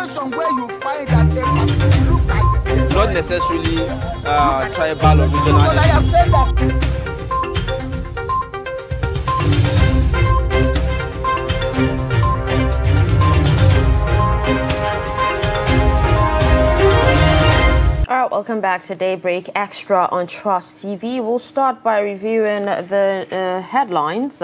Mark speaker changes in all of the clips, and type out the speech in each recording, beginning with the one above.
Speaker 1: situation where you find that they look like the same.
Speaker 2: Not necessarily tribal or regional.
Speaker 1: But I have said that.
Speaker 3: All right, welcome back to Daybreak Extra on Trust TV. We'll start by reviewing the headlines,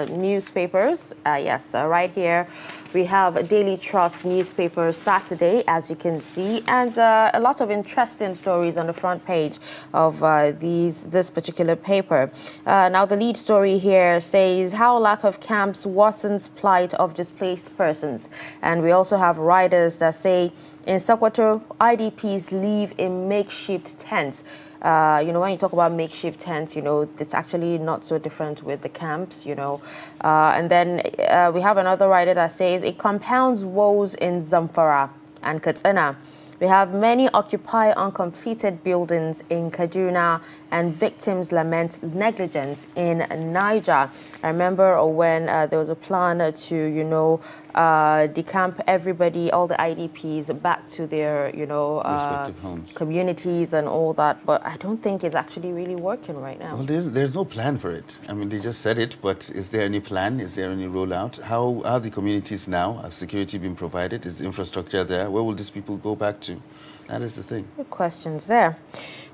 Speaker 3: newspapers. Right here we have Daily Trust newspaper Saturday, as you can see, and a lot of interesting stories on the front page of this particular paper. Now, the lead story here says how lack of camps worsens plight of displaced persons, and we also have riders that say in Sokoto, IDPs live in makeshift tents. When you talk about makeshift tents, it's actually not so different with the camps, And then we have another writer that says it compounds woes in Zamfara and Katsina. We have many occupy uncompleted buildings in Kaduna, and victims lament negligence in Niger. I remember when there was a plan to, decamp everybody, all the IDPs, back to their,
Speaker 4: respective homes,
Speaker 3: communities and all that. But I don't think it's actually really working right now.
Speaker 4: Well, there's no plan for it. I mean, they just said it, but is there any plan? Is there any rollout? How are the communities now? Has security been provided? Is the infrastructure there? Where will these people go back to? That is the thing.
Speaker 3: Good questions there.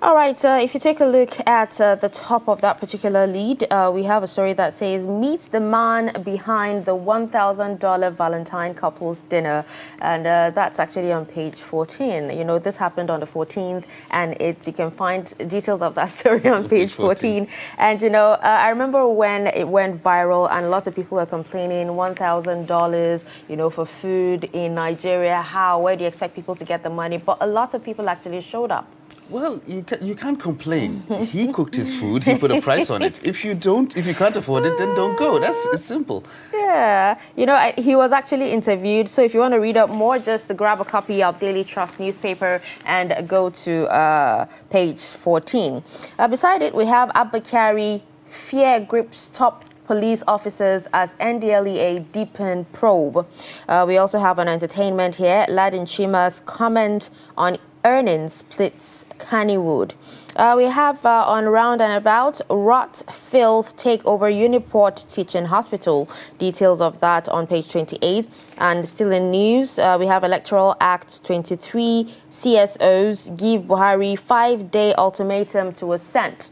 Speaker 3: All right, if you take a look at the top of that particular lead, we have a story that says, meet the man behind the $1,000 Valentine couples dinner. And that's actually on page 14. This happened on the 14th, and you can find details of that story on page 14. And, I remember when it went viral and a lot of people were complaining, $1,000, for food in Nigeria. Where do you expect people to get the money? But a lot of people actually showed up.
Speaker 4: Well, you can't complain. He cooked his food. He put a price on it. If you can't afford it, then don't go. It's simple.
Speaker 3: Yeah. He was actually interviewed. So if you want to read up more, just grab a copy of Daily Trust newspaper and go to page 14. Beside it, we have Abba Kyari, fear grips top police officers as NDLEA deepen probe. We also have an entertainment here. Ladin Chima's comment on earnings splits Kannywood. We have on Round and About, rot, filth take over Uniport Teaching Hospital. Details of that on page 28. And still in news, we have Electoral Act 23. CSOs give Buhari 5-day ultimatum to assent.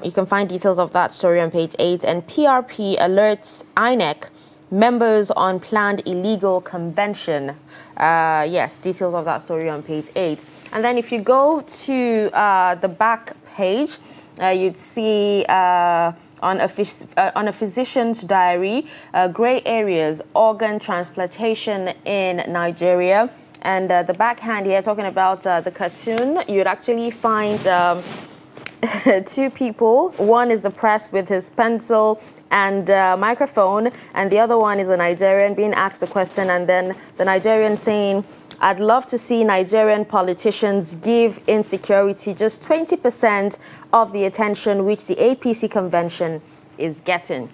Speaker 3: You can find details of that story on page 8. And PRP alerts INEC members on planned illegal convention. Yes, details of that story on page 8. And then if you go to the back page, you'd see on a physician's diary, gray areas, organ transplantation in Nigeria. And the backhand here, talking about the cartoon, you'd actually find two people. One is the press with his pencil and microphone, and the other one is a Nigerian being asked a question, and then the Nigerian saying, I'd love to see Nigerian politicians give insecurity just 20% of the attention which the APC convention is getting.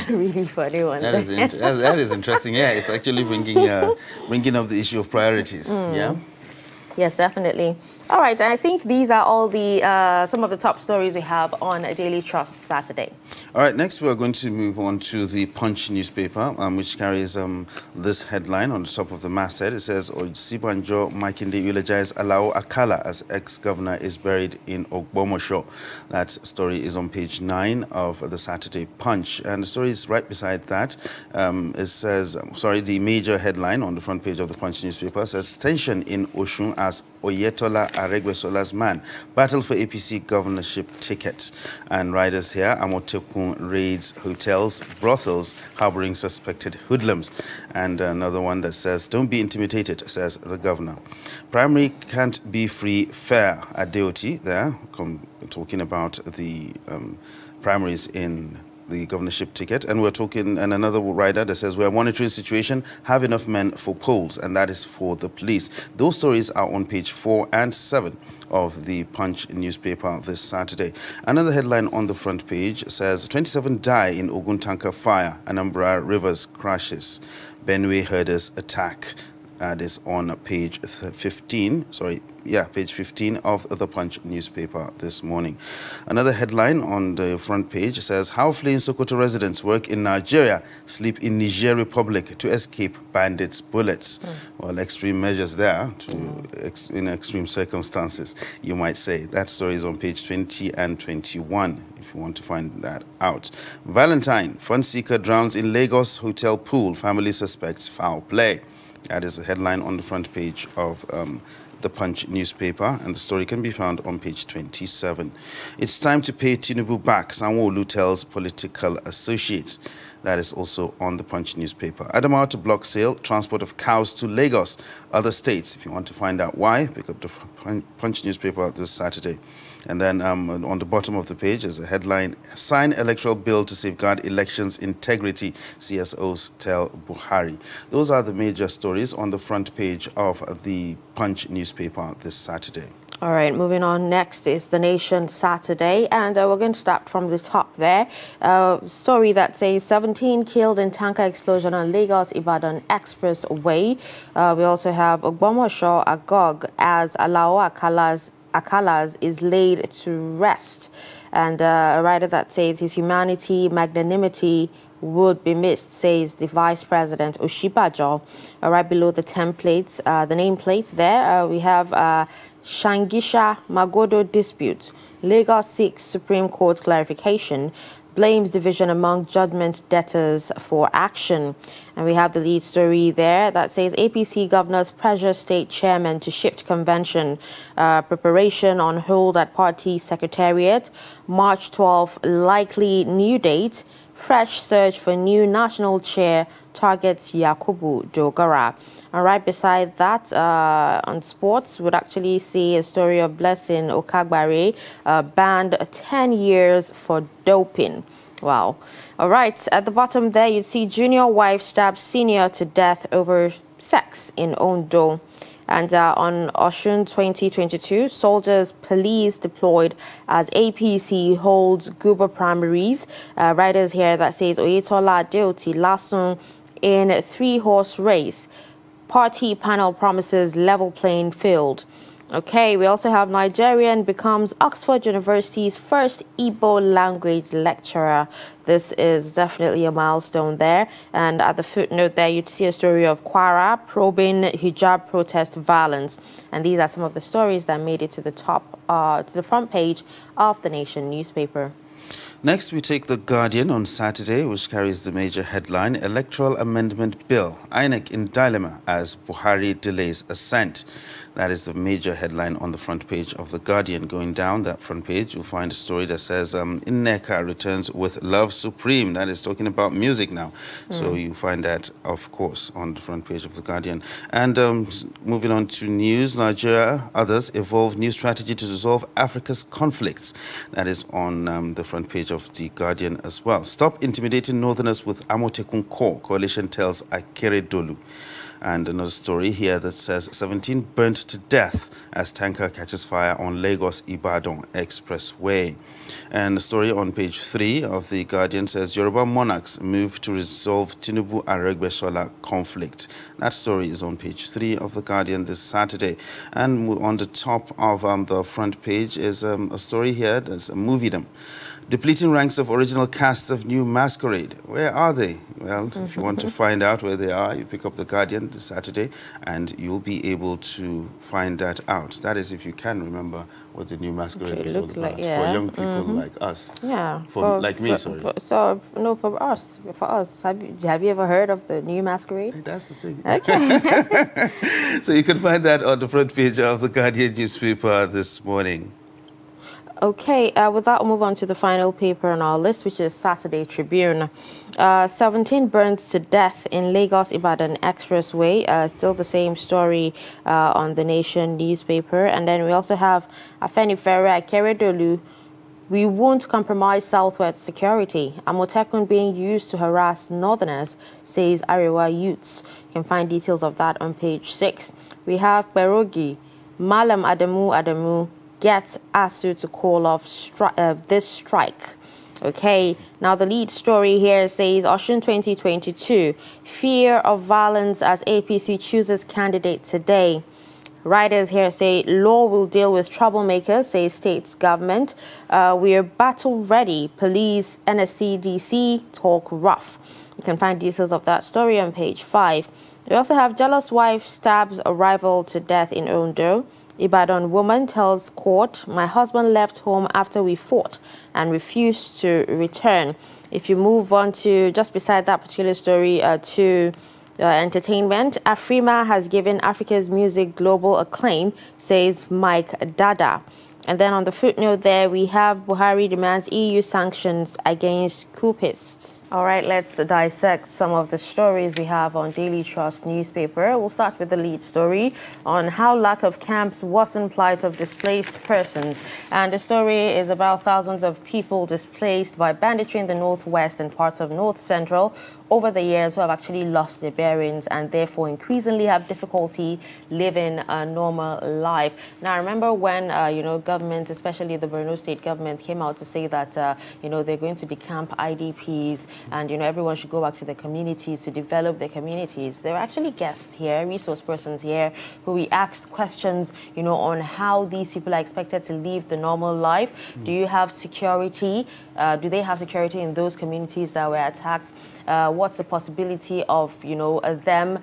Speaker 3: Really funny one.
Speaker 4: That is interesting. Yeah, it's actually bringing up the issue of priorities. Yeah.
Speaker 3: Yes, definitely. All right, and I think these are all the some of the top stories we have on Daily Trust Saturday.
Speaker 4: All right, next we are going to move on to the Punch newspaper, which carries this headline on the top of the masthead. It says, Osibanjo Makinde eulogize Alao Akala as ex-governor is buried in Ogbomosho. That story is on page 9 of the Saturday Punch. And the story is right beside that. It says, the major headline on the front page of the Punch newspaper says, tension in Oshun as Oyetola Aregbesol's man battle for APC governorship ticket. And riders here, Amotekun raids hotels, brothels, harboring suspected hoodlums. And another one that says, don't be intimidated, says the governor. Primary can't be free, fair. Adeoti there, talking about the primaries in the governorship ticket. And we're talking, and another rider that says, we're monitoring situation, have enough men for polls, and that is for the police. Those stories are on page 4 and 7 of the Punch newspaper this Saturday. Another headline on the front page says, 27 die in Ogun tanker fire, Anambra Rivers crashes, Benue herders attack. That is on page 15, page 15 of the Punch newspaper this morning. Another headline on the front page says, how fleeing Sokoto residents work in Nigeria sleep in Niger Republic to escape bandits' bullets. Well, extreme measures there in extreme circumstances, you might say. That story is on page 20 and 21, if you want to find that out. Valentine, fun seeker drowns in Lagos hotel pool. Family suspects foul play. That is a headline on the front page of the Punch newspaper, and the story can be found on page 27. It's time to pay Tinubu back, Sanwo-Olu tells political associates. That is also on the Punch newspaper. Adamawa to block sale, transport of cows to Lagos, other states. If you want to find out why, pick up the Punch newspaper this Saturday. And then on the bottom of the page is a headline, sign electoral bill to safeguard elections integrity, CSOs tell Buhari. Those are the major stories on the front page of the Punch newspaper this Saturday.
Speaker 3: All right, moving on. Next is The Nation Saturday, and we're going to start from the top there. Story that says 17 killed in tanker explosion on Lagos-Ibadan Expressway. We also have Ogbomosho Agog as Alao Akalas is laid to rest. And a writer that says his humanity, magnanimity would be missed, says the Vice President Oshibajo. Right below the templates, the nameplates there, we have Shangisha Magodo dispute. Lagos seeks Supreme Court clarification. Blames division among judgment debtors for action. And we have the lead story there that says APC governors pressure state chairman to shift convention. Preparation on hold at party secretariat. March 12th, likely new date. Fresh search for new national chair targets Yakubu Dogara. And right beside that, on sports, we'd actually see a story of Blessing Okagbare, banned 10 years for doping. Wow. All right, at the bottom there, you'd see junior wife stabs senior to death over sex in Ondo. And on Oshun 2022, soldiers, police deployed as APC holds Guba primaries. Writers here that says Oyetola Adeoti Lasun in 3-horse race. Party panel promises level playing field. Okay, we also have Nigerian becomes Oxford University's first Igbo language lecturer. This is definitely a milestone there. And at the footnote there, you'd see a story of Kwara probing hijab protest violence. And these are some of the stories that made it to the top, to the front page of The Nation newspaper.
Speaker 4: Next, we take The Guardian on Saturday, which carries the major headline, Electoral Amendment Bill, INEC in dilemma as Buhari delays assent. That is the major headline on the front page of The Guardian. Going down that front page, you'll find a story that says, Nneka returns with Love Supreme. That is talking about music now. So you find that, of course, on the front page of The Guardian. And moving on to news, Nigeria, others evolve new strategy to resolve Africa's conflicts. That is on the front page of The Guardian as well. Stop intimidating Northerners with Amotekun Corps, coalition tells Akeredolu. And another story here that says 17 burnt to death as tanker catches fire on Lagos-Ibadan Expressway. And the story on page 3 of The Guardian says Yoruba monarchs move to resolve Tinubu-Aregbesola conflict. That story is on page 3 of The Guardian this Saturday. And on the top of the front page is a story here, there's a movie-dom. Depleting ranks of original cast of New Masquerade. Where are they? Well, if you want to find out where they are, you pick up The Guardian this Saturday and you'll be able to find that out. That is if you can remember what the New Masquerade is all about.
Speaker 3: Like, yeah.
Speaker 4: For young people like us.
Speaker 3: Yeah.
Speaker 4: Like me, sorry.
Speaker 3: For us. Have you ever heard of the New Masquerade?
Speaker 4: That's the thing.
Speaker 3: Okay.
Speaker 4: So you can find that on the front page of The Guardian newspaper this morning.
Speaker 3: Okay, with that, we'll move on to the final paper on our list, which is Saturday Tribune. 17 burns to death in Lagos-Ibadan Expressway. Still the same story on The Nation newspaper. And then we also have Afenifere Akeredolu. We won't compromise Southwest security. Amotekun being used to harass Northerners, says Arewa youths. You can find details of that on page 6. We have Berogi, Malam Adamu gets ASU to call off this strike. Okay, now the lead story here says Osun 2022, fear of violence as APC chooses candidate today. Writers here say law will deal with troublemakers, says state's government. We are battle ready. Police, NSCDC talk rough. You can find details of that story on page 5. We also have jealous wife stabs a rival to death in Ondo. Ibadan woman tells court, my husband left home after we fought and refused to return. If you move on to just beside that particular story to entertainment, Afrima has given Africa's music global acclaim, says Mike Dada. And then on the footnote there, we have Buhari demands EU sanctions against coupists. All right, let's dissect some of the stories we have on Daily Trust newspaper. We'll start with the lead story on how lack of camps worsen plight of displaced persons. And the story is about thousands of people displaced by banditry in the northwest and parts of north central over the years who have actually lost their bearings and therefore increasingly have difficulty living a normal life. Now, remember when, government, especially the Borno state government, came out to say that, they're going to decamp IDPs and, everyone should go back to their communities to develop their communities. There are actually guests here, resource persons here, who we asked questions, on how these people are expected to live the normal life. Do you have security? Do they have security in those communities that were attacked? What's the possibility of, them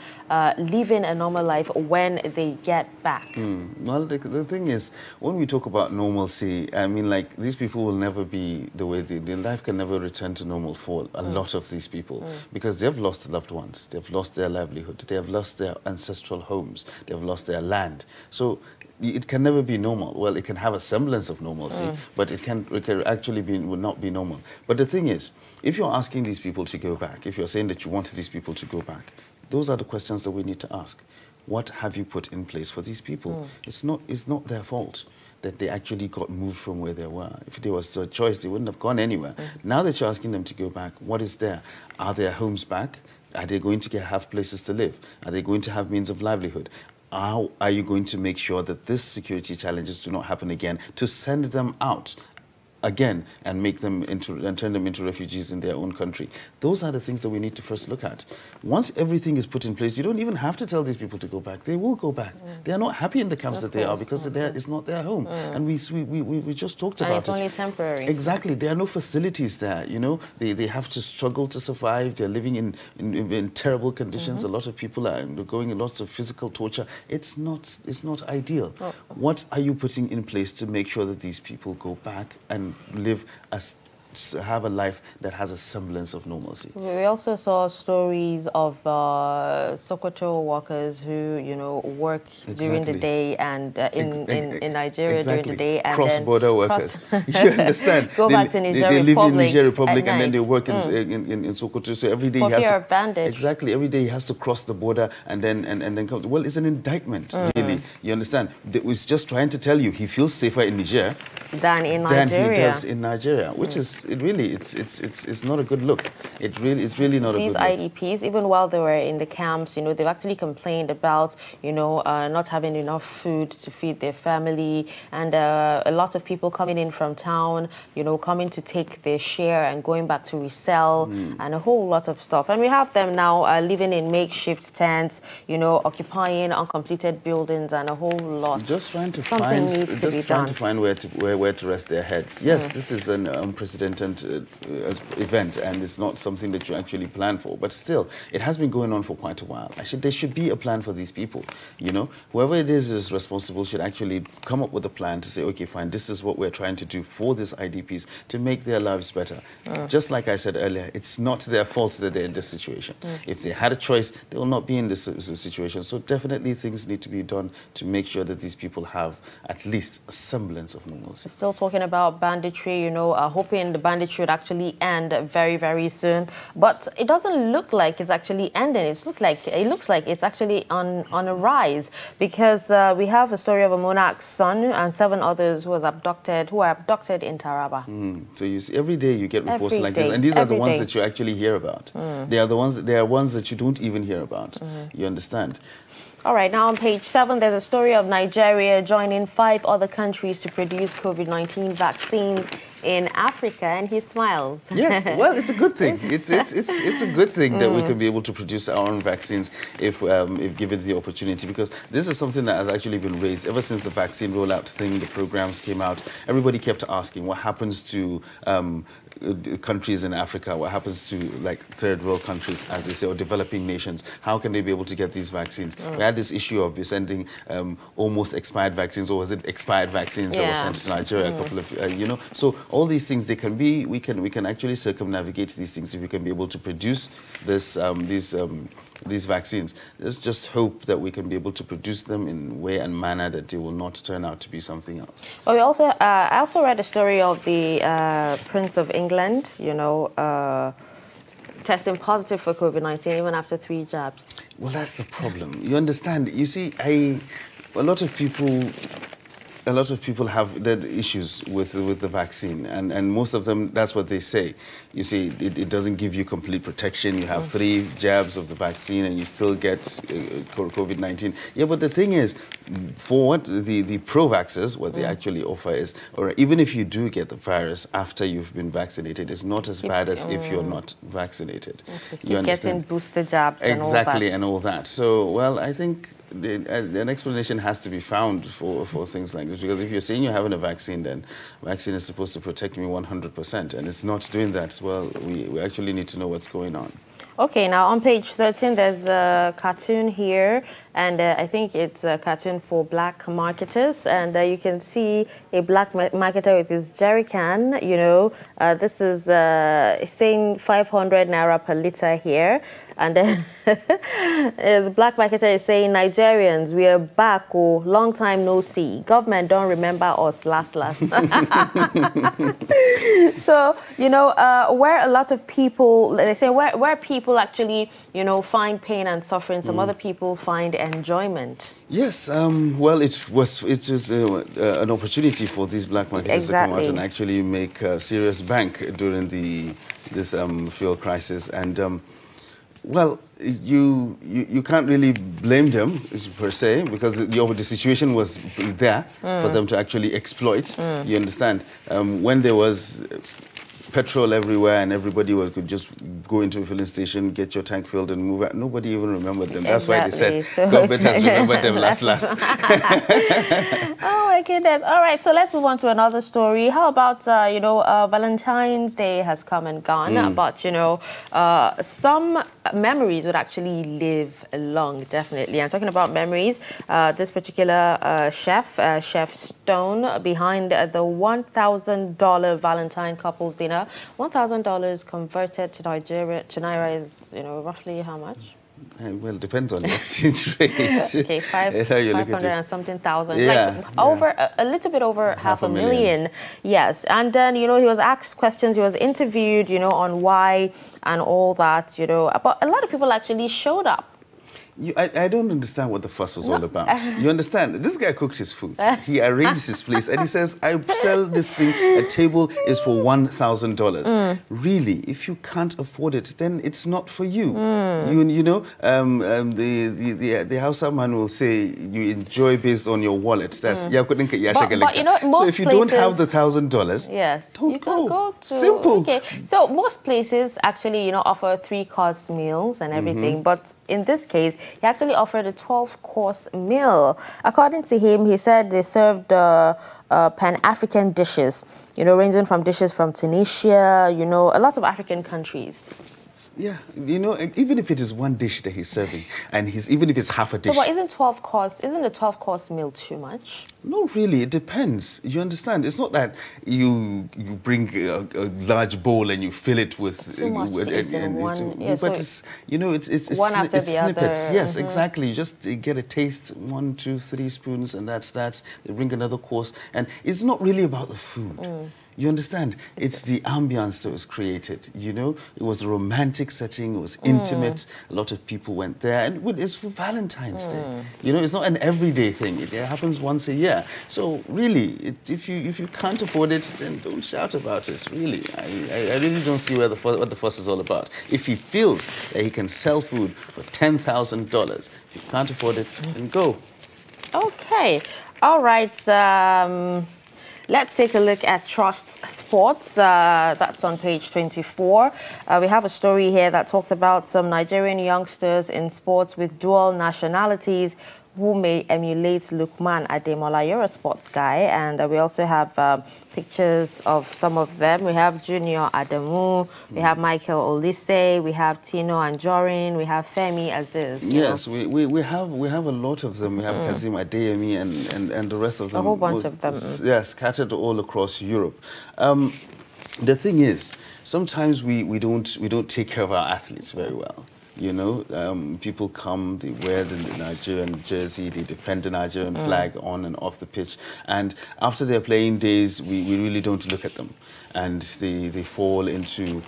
Speaker 3: living a normal life when they get back?
Speaker 4: Well, the thing is, when we talk about normalcy, I mean, like, these people will never be the way their life can never return to normal for a lot of these people because they've lost loved ones, they've lost their livelihood, they have lost their ancestral homes, they've lost their land. So it can never be normal. Well, it can have a semblance of normalcy, but it can actually would not be normal. But the thing is, if you're asking these people to go back, if you're saying that you want these people to go back, those are the questions that we need to ask. What have you put in place for these people? It's not their fault that they actually got moved from where they were. If there was a choice, they wouldn't have gone anywhere. Now that you're asking them to go back, what is there? Are their homes back? Are they going to have places to live? Are they going to have means of livelihood? How are you going to make sure that these security challenges do not happen again, to send them out again and make them and turn them into refugees in their own country? Those are the things that we need to first look at. Once everything is put in place, you don't even have to tell these people to go back. They will go back. They are not happy in the camps that they are because it's not their home. And we just talked about it.
Speaker 3: And it's only temporary.
Speaker 4: Exactly. There are no facilities there, They have to struggle to survive. They're living in terrible conditions. A lot of people are undergoing lots of physical torture. It's not ideal. What are you putting in place to make sure that these people go back and have a life that has a semblance of normalcy?
Speaker 3: We also saw stories of Sokoto workers who, work during the day and in Nigeria during the day, and
Speaker 4: cross-border workers. You understand?
Speaker 3: Go back to Niger
Speaker 4: They
Speaker 3: Republic.
Speaker 4: Live in Niger Republic and then they work in Sokoto. So every day he has
Speaker 3: to bandage.
Speaker 4: Exactly. Every day he has to cross the border and then come. Well, it's an indictment, really. You understand? It's just trying to tell you he feels safer in Niger
Speaker 3: than in Nigeria.
Speaker 4: Than he does in Nigeria, which is it's not a good look. It's really not a good look.
Speaker 3: These IDPs, even while they were in the camps, they've actually complained about, not having enough food to feed their family, and a lot of people coming in from town, coming to take their share and going back to resell, and a whole lot of stuff. And we have them now living in makeshift tents, occupying uncompleted buildings and a whole lot.
Speaker 4: Just trying to find where to rest their heads. Yes, this is an unprecedented event, and it's not something that you actually plan for. But still, it has been going on for quite a while. There should be a plan for these people. Whoever it is responsible should actually come up with a plan to say, okay, fine, this is what we're trying to do for these IDPs to make their lives better. Just like I said earlier, it's not their fault that they're in this situation. If they had a choice, they will not be in this situation. So definitely things need to be done to make sure that these people have at least a semblance of normalcy.
Speaker 3: Still talking about banditry, hoping the banditry would actually end very, very soon. But it doesn't look like it's actually ending. It looks like it's actually on a rise, because we have a story of a monarch's son and 7 others who are abducted in Taraba.
Speaker 4: So you see, every day you get reports like this, and these are the ones that you actually hear about. They are ones that you don't even hear about. You understand?
Speaker 3: All right, now on page 7, there's a story of Nigeria joining 5 other countries to produce COVID-19 vaccines in Africa, and he smiles.
Speaker 4: Yes, well, it's a good thing. It's a good thing that we can be able to produce our own vaccines if given the opportunity, because this is something that has actually been raised ever since the vaccine rollout thing, the programs came out. Everybody kept asking what happens to countries in Africa, what happens to like third world countries, as they say, or developing nations. How can they be able to get these vaccines? We had this issue of sending almost expired vaccines, or was it expired vaccines that were sent to Nigeria a couple of, you know. So all these things, they can be, we can actually circumnavigate these things if we can be able to produce this, these vaccines. Let's just hope that we can be able to produce them in a way and manner that they will not turn out to be something else.
Speaker 3: Well, we also, I also read a story of the Prince of England, you know, testing positive for COVID-19 even after 3 jabs.
Speaker 4: Well, that's the problem. You understand? You see, a lot of people have that issues with the vaccine, and most of them, that's what they say. You see, it doesn't give you complete protection. You have 3 jabs of the vaccine and you still get COVID-19. Yeah, but the thing is, for what the pro-vaxxers, what they actually offer is, or even if you do get the virus after you've been vaccinated, it's not as bad as if you're not vaccinated.
Speaker 3: You understand? Getting booster jabs and all that.
Speaker 4: Exactly, and all that. So, well, I think an explanation has to be found for things like this, because if you're saying you're having a vaccine, then vaccine is supposed to protect me 100%, and it's not doing that. Well, we actually need to know what's going on.
Speaker 3: Okay, now on page 13, there's a cartoon here, and I think it's a cartoon for black marketers, and you can see a black marketer with his jerry can, you know. This is saying 500 naira per liter here, and then the black marketer is saying, Nigerians, we are back, oh, long time no see. Government don't remember us last. So, you know, where a lot of people, they say where people actually, you know, find pain and suffering, some other people find enjoyment. Yes,
Speaker 4: well, it was an opportunity for these black marketers to come out and actually make serious bank during this fuel crisis, and well, you can't really blame them per se, because the situation was there for them to actually exploit. You understand? When there was petrol everywhere and everybody could just go into a filling station, get your tank filled and move out, nobody even remembered them. That's why they said government has remembered them last.
Speaker 3: Oh my goodness. All right, so let's move on to another story. How about, you know, Valentine's Day has come and gone, but, you know, some memories would actually live long, definitely. I'm talking about memories. This particular chef, Chef Stone, behind the $1,000 Valentine couples dinner. $1,000 converted to Naira is, you know, roughly how much?
Speaker 4: Well, it depends on the exchange rate.
Speaker 3: Okay, 500 and something thousand.
Speaker 4: Yeah,
Speaker 3: like over a little bit over half a million. Yes, and then, you know, he was asked questions, he was interviewed, you know, on why and all that, you know, but a lot of people actually showed up.
Speaker 4: I don't understand what the fuss was all about. You understand? This guy cooked his food. He arranged his place and he says, I sell this thing, a table is for $1,000. Really, if you can't afford it, then it's not for you. You know, the Hausa man will say you enjoy based on your wallet. That's but you know, so if you don't have the $1,000,
Speaker 3: yes,
Speaker 4: don't go.
Speaker 3: Simple. Okay. So most places actually, you know, offer 3-course meals and everything, but in this case, he actually offered a 12-course meal. According to him, he said they served Pan-African dishes, you know, ranging from dishes from Tunisia, you know, a lot of African countries.
Speaker 4: Yeah, you know, even if it is one dish that he's serving, and even if it's half a dish.
Speaker 3: So, but isn't a 12-course meal too much?
Speaker 4: No, really, it depends. You understand? It's not that you bring a large bowl and you fill it with
Speaker 3: too much to eat in one. Yeah,
Speaker 4: but it's, you know, it's
Speaker 3: one after the
Speaker 4: snippets.
Speaker 3: Other.
Speaker 4: Yes, exactly. You just get a taste, 1, 2, 3 spoons, and that's that. They bring another course, and it's not really about the food. You understand? It's the ambience that was created, you know? It was a romantic setting, it was intimate, a lot of people went there, and it's for Valentine's Day. You know, it's not an everyday thing, it happens once a year. So really, if you can't afford it, then don't shout about it, really. I really don't see what the fuss is all about. If he feels that he can sell food for $10,000, if you can't afford it, then go.
Speaker 3: Okay, all right. let's take a look at Trust Sports. That's on page 24. We have a story here that talks about some Nigerian youngsters in sports with dual nationalities who may emulate Lukman Ademola. You're a sports guy, and we also have pictures of some of them. We have Junior Adamu, we have Michael Olise, we have Tino Anjorin, we have Femi Aziz.
Speaker 4: Yes, we have a lot of them. We have Kazim Adeyemi and the rest of them.
Speaker 3: A whole bunch of them.
Speaker 4: Yeah, scattered all across Europe. The thing is, sometimes we don't take care of our athletes very well. You know, people come, they wear the Nigerian jersey, they defend the Nigerian flag on and off the pitch, and after their playing days, we really don't look at them, and they fall into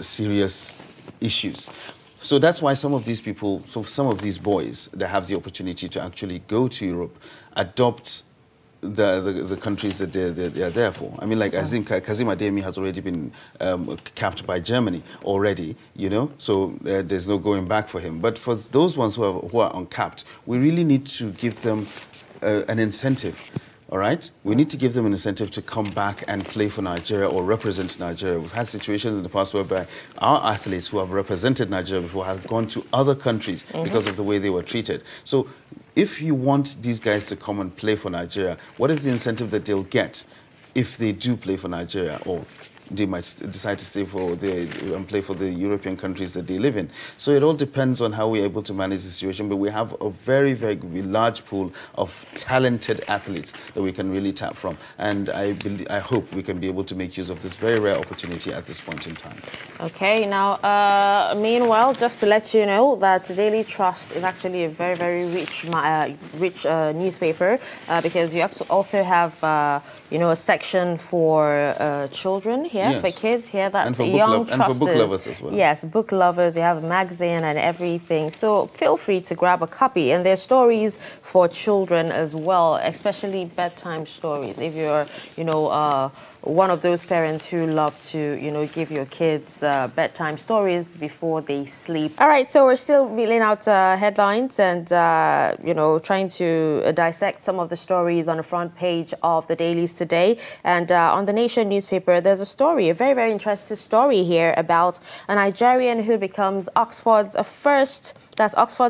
Speaker 4: serious issues. So that's why some of these people, some of these boys that have the opportunity to actually go to Europe, adopt the countries that they are there for. I mean, like Kazim Adeyemi has already been capped by Germany already, you know, so there's no going back for him. But for those ones who are uncapped, we really need to give them an incentive. All right? We need to give them an incentive to come back and play for Nigeria or represent Nigeria. We've had situations in the past whereby our athletes who have represented Nigeria before have gone to other countries because of the way they were treated. So if you want these guys to come and play for Nigeria, what is the incentive that they'll get if they do play for Nigeria, or they might decide to stay and play for the European countries that they live in? So it all depends on how we're able to manage the situation, but we have a very, very large pool of talented athletes that we can really tap from, and I hope we can be able to make use of this very rare opportunity at this point in time. Okay,
Speaker 3: now, meanwhile, just to let you know that Daily Trust is actually a very, very rich newspaper, because you also have, you know, a section for children here.
Speaker 4: Yes.
Speaker 3: For kids here, that's
Speaker 4: and for
Speaker 3: young
Speaker 4: and for book lovers as well.
Speaker 3: Yes, book lovers. You have a magazine and everything. So feel free to grab a copy. And there's stories for children as well, especially bedtime stories. If you're, you know, one of those parents who love to, you know, give your kids bedtime stories before they sleep. All right, so we're still reeling out headlines and, you know, trying to dissect some of the stories on the front page of the dailies today. And on the Nation newspaper, there's a story, a very, very interesting story here about a Nigerian who becomes Oxford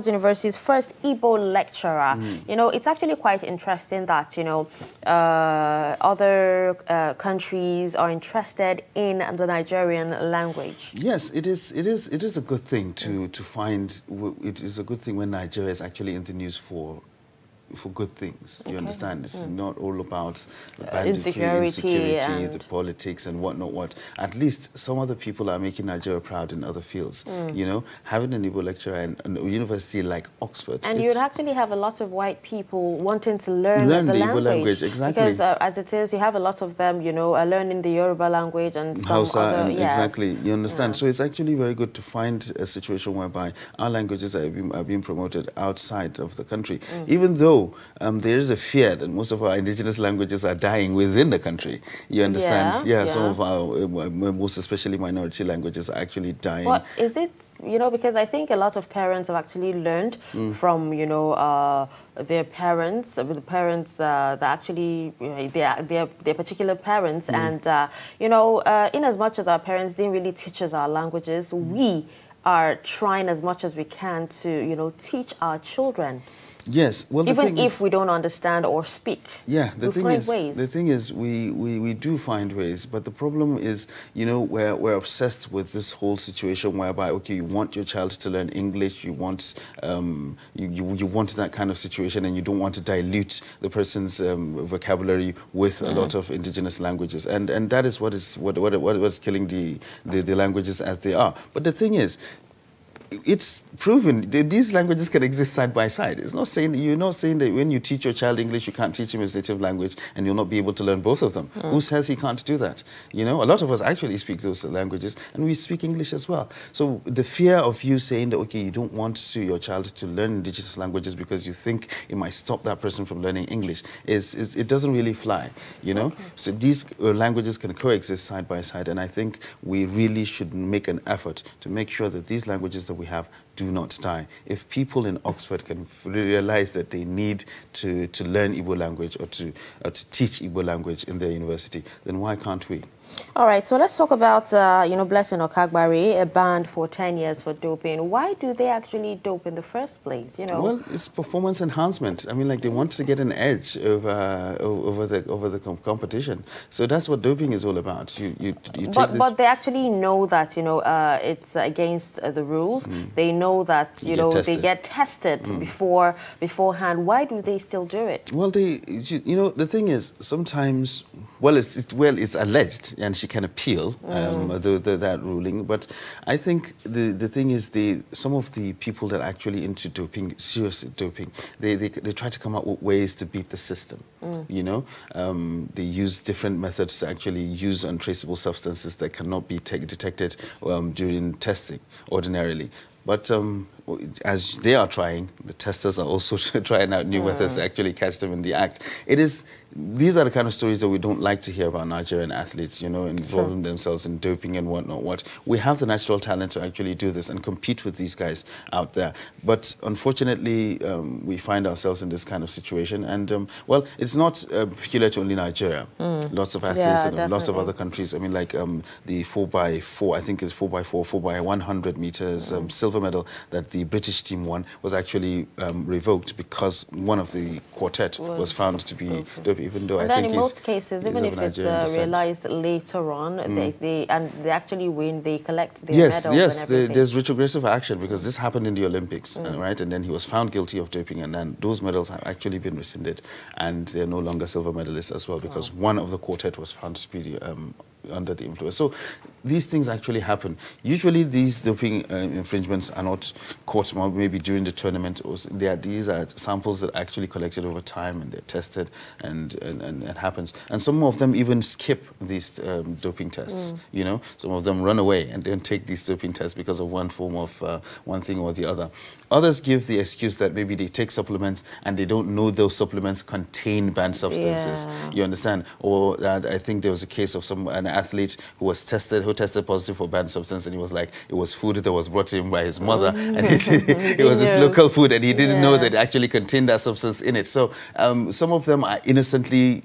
Speaker 3: University's first Igbo lecturer. You know, it's actually quite interesting that, you know, other countries are interested in the Nigerian language.
Speaker 4: Yes, it is a good thing to find. It is a good thing when Nigeria is actually in the news for good things. You understand? It's not all about banditry, insecurity, the politics and whatnot. At least some other people are making Nigeria proud in other fields. You know, having an Igbo lecturer in a university like Oxford.
Speaker 3: And you'd actually have a lot of white people wanting to learn the
Speaker 4: Igbo language. Exactly.
Speaker 3: Because as it is, you have a lot of them, you know, learning the Yoruba language and some
Speaker 4: Hausa,
Speaker 3: other,
Speaker 4: exactly. You understand? So it's actually very good to find a situation whereby our languages are being promoted outside of the country, even though there is a fear that most of our indigenous languages are dying within the country. You understand? Yeah, some of our, most especially minority languages, are actually dying.
Speaker 3: But is it, you know, because I think a lot of parents have actually learned from, you know, their parents, the parents that actually, you know, their particular parents. And, you know, in as much as our parents didn't really teach us our languages, we are trying as much as we can to, you know, teach our children.
Speaker 4: Yes, well,
Speaker 3: even if we don't understand or speak.
Speaker 4: Yeah, the thing is, we do find ways, but the problem is, you know, we're obsessed with this whole situation whereby, okay, you want your child to learn English, you want you want that kind of situation, and you don't want to dilute the person's vocabulary with a lot of indigenous languages, and that is what's killing the languages as they are. But the thing is, it's proven that these languages can exist side by side. It's not saying, you're not saying that when you teach your child English, you can't teach him his native language and you'll not be able to learn both of them. Who says he can't do that? You know, a lot of us actually speak those languages and we speak English as well. So the fear of you saying that, okay, you don't want your child to learn indigenous languages because you think it might stop that person from learning English, it doesn't really fly, you know? So these languages can coexist side by side, and I think we really should make an effort to make sure that these languages that we have do not die. If people in Oxford can realize that they need to learn Igbo language or to teach Igbo language in their university, then why can't we?
Speaker 3: All right, so let's talk about, Blessing Okagbare, banned for 10 years for doping. Why do they actually dope in the first place,
Speaker 4: Well, it's performance enhancement. I mean, like, they want to get an edge over the competition. So that's what doping is all about. But
Speaker 3: they actually know that, it's against the rules. They know that, they get tested beforehand. Why do they still do it?
Speaker 4: Well, the thing is, sometimes, it's alleged, and she can appeal that ruling. But I think the thing is, some of the people that are actually into doping, serious doping, they try to come up with ways to beat the system. They use different methods to actually use untraceable substances that cannot be detected during testing ordinarily. But as they are trying, the testers are also trying out new methods to actually catch them in the act. These are the kind of stories that we don't like to hear about Nigerian athletes, involving themselves in doping and whatnot. We have the natural talent to actually do this and compete with these guys out there. But unfortunately, we find ourselves in this kind of situation. And, well, it's not peculiar to only Nigeria. Lots of athletes and lots of other countries. I mean, like the 4x4, I think it's 4x4, 4x100 meters silver medal that the British team won was actually revoked because one of the quartet was found to be doping, even though I think
Speaker 3: in most cases, even if it's realized later on, they actually win, they collect their medals and everything.
Speaker 4: There's retrogressive action because this happened in the Olympics, right? And then he was found guilty of doping, and then those medals have actually been rescinded, and they're no longer silver medalists as well because one of the quartet was found to be under the influence. So these things actually happen. Usually these doping infringements are not caught maybe during the tournament. These are samples that are actually collected over time and they're tested and it happens. And some of them even skip these doping tests, Some of them run away and don't take these doping tests because of one form of one thing or the other. Others give the excuse that maybe they take supplements and they don't know those supplements contain banned substances. You understand? Or I think there was a case of an athlete who tested positive for banned substance, and he was like, it was food that was brought to him by his mother, and it was his local food, and he didn't know that it actually contained that substance in it. So some of them are innocently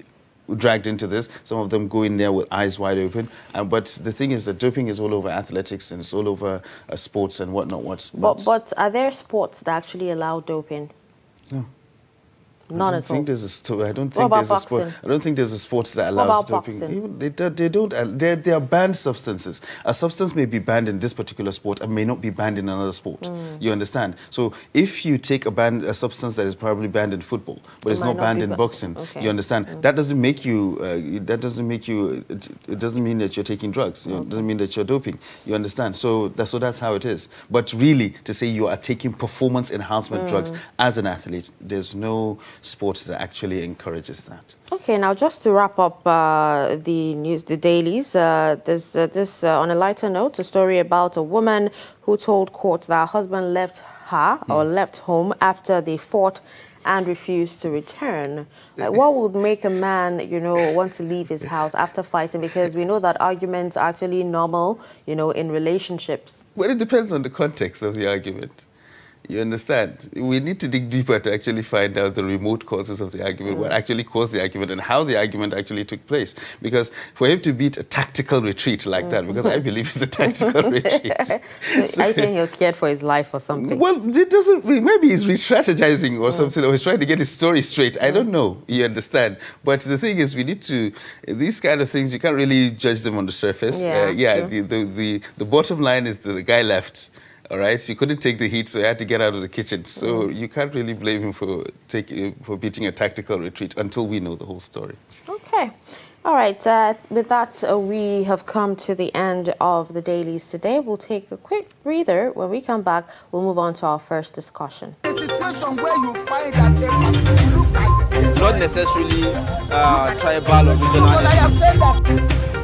Speaker 4: dragged into this. Some of them go in there with eyes wide open. But the thing is that doping is all over athletics and it's all over sports and whatnot.
Speaker 3: But are there sports that actually allow doping?
Speaker 4: No.
Speaker 3: None
Speaker 4: I
Speaker 3: at all.
Speaker 4: I don't think there's a sport. I don't think there's a sport that allows doping. Even they are banned substances. A substance may be banned in this particular sport and may not be banned in another sport. You understand? So if you take a substance that is probably banned in football, but it's not banned in boxing, you understand? That doesn't make you. It doesn't mean that you're taking drugs. It doesn't mean that you're doping. You understand? So that's how it is. But really, to say you are taking performance enhancement drugs as an athlete, there's no sports that actually encourages that.
Speaker 3: Okay, now just to wrap up the dailies, there's this on a lighter note, a story about a woman who told court that her husband left her or left home after they fought and refused to return. What would make a man, want to leave his house after fighting? Because we know that arguments are actually normal, in relationships.
Speaker 4: Well, it depends on the context of the argument. You understand? We need to dig deeper to actually find out the remote causes of the argument, what actually caused the argument, and how the argument actually took place. Because for him to beat a tactical retreat like that, because I believe it's a tactical retreat.
Speaker 3: So I think he was scared for his life or something.
Speaker 4: Well, it doesn't. Maybe he's re-strategizing or something, or he's trying to get his story straight. I don't know. You understand? But the thing is, we need to. These kind of things, you can't really judge them on the surface. The bottom line is that the guy left. All right, so he couldn't take the heat, so he had to get out of the kitchen. So you can't really blame him for beating a tactical retreat until we know the whole story.
Speaker 3: Okay. All right, with that, we have come to the end of the dailies today. We'll take a quick breather. When we come back, we'll move on to our first discussion.
Speaker 1: A situation where you find that they look like the same.
Speaker 2: Not necessarily tribal or regional.
Speaker 1: But I have said that